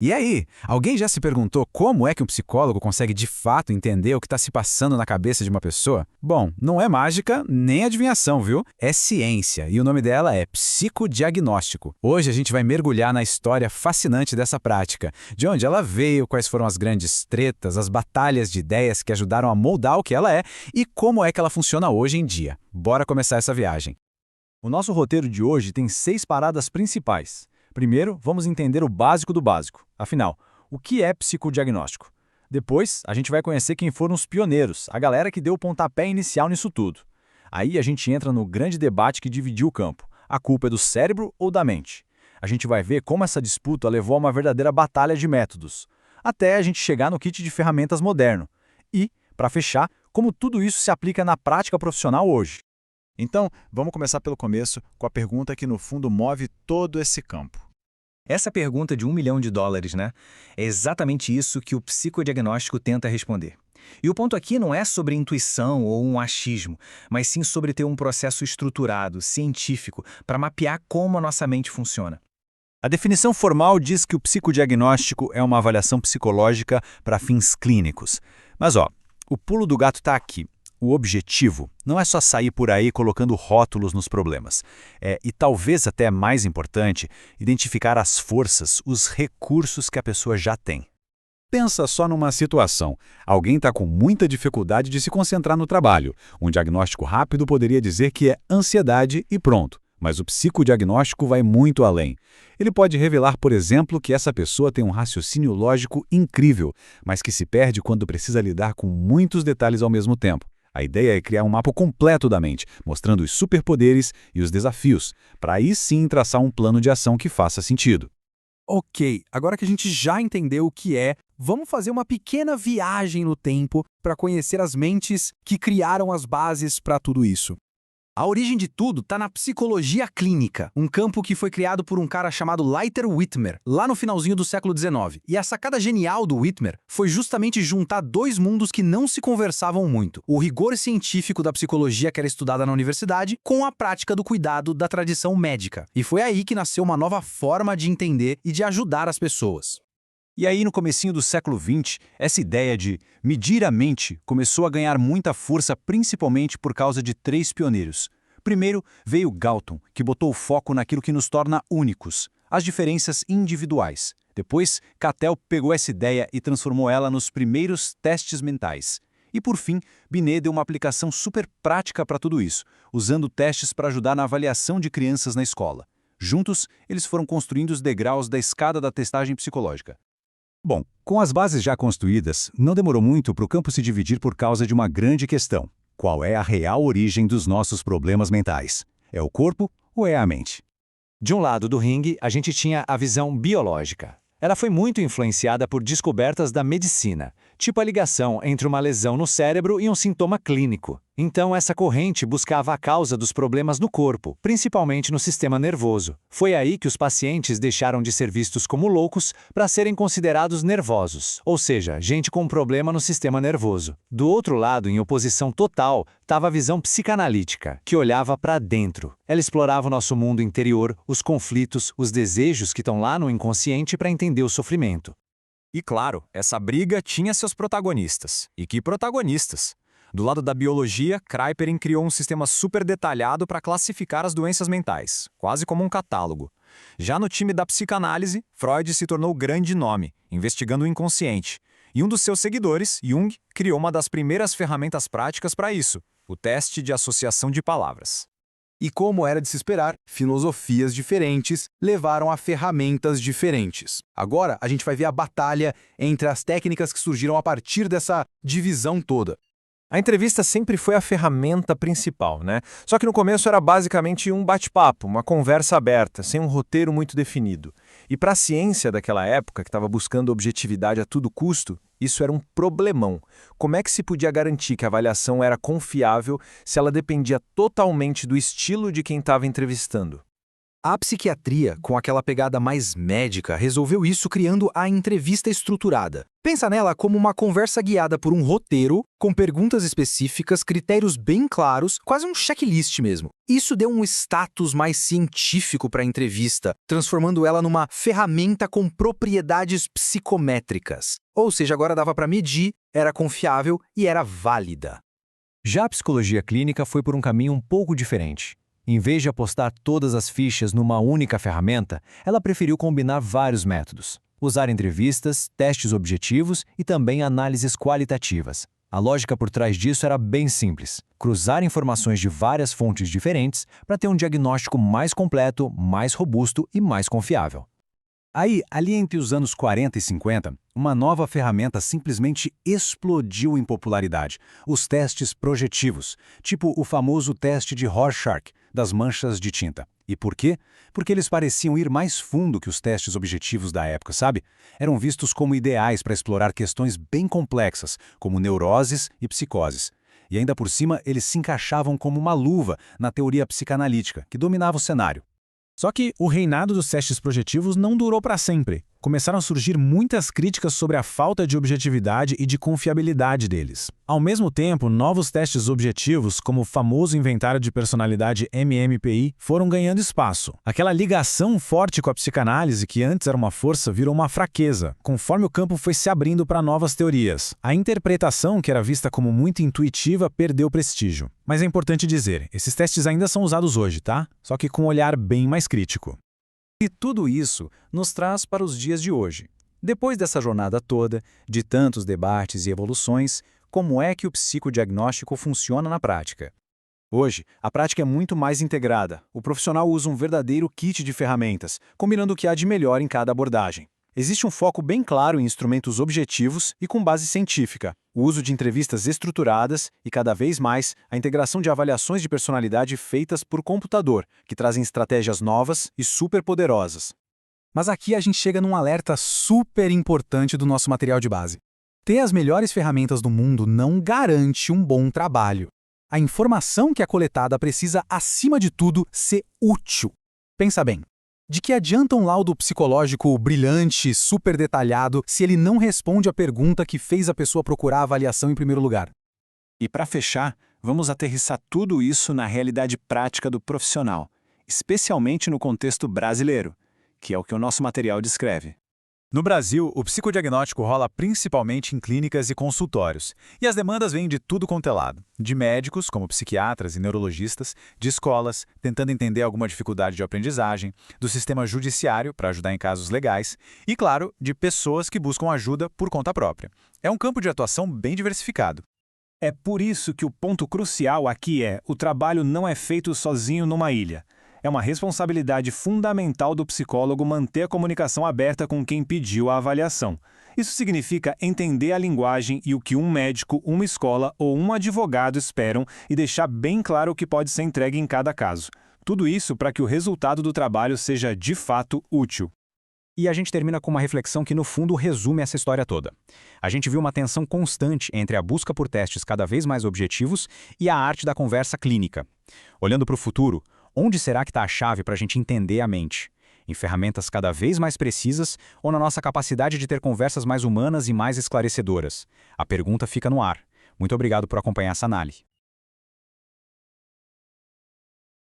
E aí, alguém já se perguntou como é que um psicólogo consegue de fato entender o que está se passando na cabeça de uma pessoa? Bom, não é mágica nem adivinhação, viu? É ciência e o nome dela é psicodiagnóstico. Hoje a gente vai mergulhar na história fascinante dessa prática, de onde ela veio, quais foram as grandes tretas, as batalhas de ideias que ajudaram a moldar o que ela é e como é que ela funciona hoje em dia. Bora começar essa viagem. O nosso roteiro de hoje tem 6 paradas principais. Primeiro, vamos entender o básico do básico. Afinal, o que é psicodiagnóstico? Depois, a gente vai conhecer quem foram os pioneiros, a galera que deu o pontapé inicial nisso tudo. Aí a gente entra no grande debate que dividiu o campo. A culpa é do cérebro ou da mente? A gente vai ver como essa disputa levou a uma verdadeira batalha de métodos, até a gente chegar no kit de ferramentas moderno. E, para fechar, como tudo isso se aplica na prática profissional hoje. Então, vamos começar pelo começo, com a pergunta que no fundo move todo esse campo. Essa pergunta de US$ 1 milhão, né? É exatamente isso que o psicodiagnóstico tenta responder. E o ponto aqui não é sobre intuição ou um achismo, mas sim sobre ter um processo estruturado, científico, para mapear como a nossa mente funciona. A definição formal diz que o psicodiagnóstico é uma avaliação psicológica para fins clínicos. Mas o pulo do gato está aqui. O objetivo não é só sair por aí colocando rótulos nos problemas. E talvez até mais importante, identificar as forças, os recursos que a pessoa já tem. Pensa só numa situação. Alguém está com muita dificuldade de se concentrar no trabalho. Um diagnóstico rápido poderia dizer que é ansiedade e pronto. Mas o psicodiagnóstico vai muito além. Ele pode revelar, por exemplo, que essa pessoa tem um raciocínio lógico incrível, mas que se perde quando precisa lidar com muitos detalhes ao mesmo tempo. A ideia é criar um mapa completo da mente, mostrando os superpoderes e os desafios, para aí sim traçar um plano de ação que faça sentido. Ok, agora que a gente já entendeu o que é, vamos fazer uma pequena viagem no tempo para conhecer as mentes que criaram as bases para tudo isso. A origem de tudo está na psicologia clínica, um campo que foi criado por um cara chamado Leiter Whitmer, lá no finalzinho do século XIX. E a sacada genial do Whitmer foi justamente juntar dois mundos que não se conversavam muito: o rigor científico da psicologia que era estudada na universidade, com a prática do cuidado da tradição médica. E foi aí que nasceu uma nova forma de entender e de ajudar as pessoas. E aí, no comecinho do século XX, essa ideia de medir a mente começou a ganhar muita força, principalmente por causa de 3 pioneiros. Primeiro, veio Galton, que botou o foco naquilo que nos torna únicos, as diferenças individuais. Depois, Cattell pegou essa ideia e transformou ela nos primeiros testes mentais. E por fim, Binet deu uma aplicação super prática para tudo isso, usando testes para ajudar na avaliação de crianças na escola. Juntos, eles foram construindo os degraus da escada da testagem psicológica. Bom, com as bases já construídas, não demorou muito para o campo se dividir por causa de uma grande questão. Qual é a real origem dos nossos problemas mentais? É o corpo ou é a mente? De um lado do ringue, a gente tinha a visão biológica. Ela foi muito influenciada por descobertas da medicina, tipo a ligação entre uma lesão no cérebro e um sintoma clínico. Então, essa corrente buscava a causa dos problemas no corpo, principalmente no sistema nervoso. Foi aí que os pacientes deixaram de ser vistos como loucos para serem considerados nervosos, ou seja, gente com problema no sistema nervoso. Do outro lado, em oposição total, estava a visão psicanalítica, que olhava para dentro. Ela explorava o nosso mundo interior, os conflitos, os desejos que estão lá no inconsciente para entender o sofrimento. E claro, essa briga tinha seus protagonistas. E que protagonistas! Do lado da biologia, Kraepelin criou um sistema super detalhado para classificar as doenças mentais, quase como um catálogo. Já no time da psicanálise, Freud se tornou grande nome, investigando o inconsciente. E um dos seus seguidores, Jung, criou uma das primeiras ferramentas práticas para isso, o teste de associação de palavras. E como era de se esperar, filosofias diferentes levaram a ferramentas diferentes. Agora, a gente vai ver a batalha entre as técnicas que surgiram a partir dessa divisão toda. A entrevista sempre foi a ferramenta principal, né? Só que no começo era basicamente um bate-papo, uma conversa aberta, sem um roteiro muito definido. E para a ciência daquela época, que estava buscando objetividade a todo custo, isso era um problemão. Como é que se podia garantir que a avaliação era confiável se ela dependia totalmente do estilo de quem estava entrevistando? A psiquiatria, com aquela pegada mais médica, resolveu isso criando a entrevista estruturada. Pensa nela como uma conversa guiada por um roteiro, com perguntas específicas, critérios bem claros, quase um checklist mesmo. Isso deu um status mais científico para a entrevista, transformando ela numa ferramenta com propriedades psicométricas. Ou seja, agora dava para medir, era confiável e era válida. Já a psicologia clínica foi por um caminho um pouco diferente. Em vez de apostar todas as fichas numa única ferramenta, ela preferiu combinar vários métodos. Usar entrevistas, testes objetivos e também análises qualitativas. A lógica por trás disso era bem simples: cruzar informações de várias fontes diferentes para ter um diagnóstico mais completo, mais robusto e mais confiável. Aí, ali entre os anos 40 e 50, uma nova ferramenta simplesmente explodiu em popularidade: os testes projetivos, tipo o famoso teste de Rorschach, das manchas de tinta. E por quê? Porque eles pareciam ir mais fundo que os testes objetivos da época, sabe? Eram vistos como ideais para explorar questões bem complexas, como neuroses e psicoses. E ainda por cima, eles se encaixavam como uma luva na teoria psicanalítica, que dominava o cenário. Só que o reinado dos testes projetivos não durou para sempre. Começaram a surgir muitas críticas sobre a falta de objetividade e de confiabilidade deles. Ao mesmo tempo, novos testes objetivos, como o famoso inventário de personalidade MMPI, foram ganhando espaço. Aquela ligação forte com a psicanálise, que antes era uma força, virou uma fraqueza, conforme o campo foi se abrindo para novas teorias. A interpretação, que era vista como muito intuitiva, perdeu prestígio. Mas é importante dizer, esses testes ainda são usados hoje, tá? Só que com um olhar bem mais crítico. E tudo isso nos traz para os dias de hoje. Depois dessa jornada toda, de tantos debates e evoluções, como é que o psicodiagnóstico funciona na prática? Hoje, a prática é muito mais integrada. O profissional usa um verdadeiro kit de ferramentas, combinando o que há de melhor em cada abordagem. Existe um foco bem claro em instrumentos objetivos e com base científica, o uso de entrevistas estruturadas e, cada vez mais, a integração de avaliações de personalidade feitas por computador, que trazem estratégias novas e superpoderosas. Mas aqui a gente chega num alerta super importante do nosso material de base. Ter as melhores ferramentas do mundo não garante um bom trabalho. A informação que é coletada precisa, acima de tudo, ser útil. Pensa bem. De que adianta um laudo psicológico brilhante, super detalhado, se ele não responde à pergunta que fez a pessoa procurar a avaliação em primeiro lugar? E para fechar, vamos aterrissar tudo isso na realidade prática do profissional, especialmente no contexto brasileiro, que é o que o nosso material descreve. No Brasil, o psicodiagnóstico rola principalmente em clínicas e consultórios, e as demandas vêm de tudo quanto é lado. De médicos, como psiquiatras e neurologistas, de escolas, tentando entender alguma dificuldade de aprendizagem, do sistema judiciário, para ajudar em casos legais, e, claro, de pessoas que buscam ajuda por conta própria. É um campo de atuação bem diversificado. É por isso que o ponto crucial aqui é: o trabalho não é feito sozinho numa ilha. É uma responsabilidade fundamental do psicólogo manter a comunicação aberta com quem pediu a avaliação. Isso significa entender a linguagem e o que um médico, uma escola ou um advogado esperam e deixar bem claro o que pode ser entregue em cada caso. Tudo isso para que o resultado do trabalho seja de fato útil. E a gente termina com uma reflexão que, no fundo, resume essa história toda. A gente viu uma tensão constante entre a busca por testes cada vez mais objetivos e a arte da conversa clínica. Olhando para o futuro, onde será que está a chave para a gente entender a mente? Em ferramentas cada vez mais precisas ou na nossa capacidade de ter conversas mais humanas e mais esclarecedoras? A pergunta fica no ar. Muito obrigado por acompanhar essa análise.